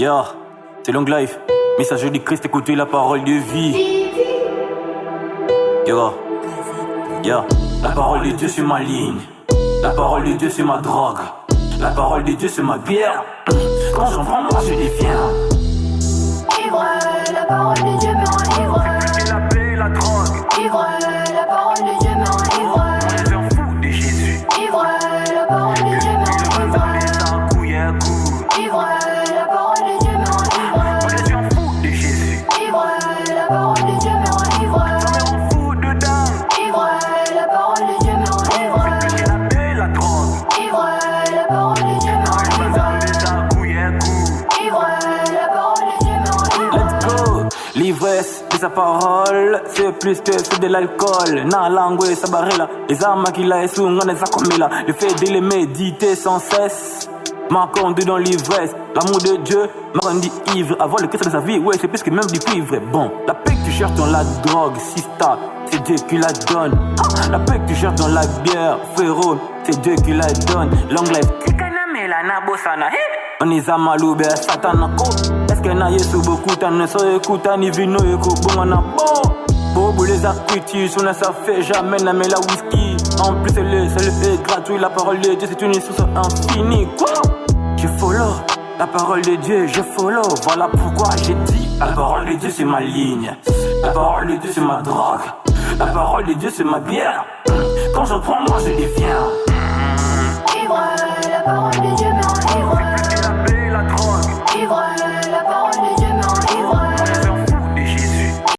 Yeah, c'est Long Life. Message du Christ, écoutez la parole de vie. Yeah, la parole de Dieu c'est ma ligne. La parole de Dieu c'est ma drogue. La parole de Dieu c'est ma bière. Quand j'en prends, moi je deviens ivre, la parole de Dieu me rend ivre. C'est la paix, la drogue. Ivre, la parole de Dieu me rend ivre. Je m'en fous de Jésus. Ivre, la parole de Dieu me rend ivre. Ivre, la parole de Dieu me rend ivre. Je m'en fous de Jésus. Ivre, la parole de Dieu me rend ivre. Je m'en fous dedans. Ivre, la parole de Dieu me rend ivre. C'est la paix, la drogue. Ivre, la parole de Dieu me rend ivre. Ivre, la parole de Dieu me rend ivre. Let's go. L'ivresse de sa parole, c'est plus que c'est de l'alcool. Na langue, sa barrela. Les armes qu'il a et sous, on les a comme là. Le fait de les méditer sans cesse m'a conduit dans l'ivresse. L'amour de Dieu m'a rendu ivre. Avoir le Christ de sa vie, ouais, c'est plus que même du cuivre. Bon, la paix que tu cherches dans la drogue, sista, c'est Dieu qui la donne. La paix que tu cherches dans la bière, frérot, c'est Dieu qui la donne. Long life, on est à maloube, satana ko. Est-ce que na yesu beaucoup t'en ne so écoute ni vino et ko bon na bon. Bobo les acquitus, on ne ça fait jamais na mais la whisky. En plus c'est le gratuit, la parole de Dieu c'est une source infinie. Quoi? Je follow la parole de Dieu, je follow. Voilà pourquoi j'ai dit la parole de Dieu c'est ma ligne. La parole de Dieu c'est ma drogue. La parole de Dieu c'est ma bière. Quand j'en prends moi je deviens Ivre, la parole de Dieu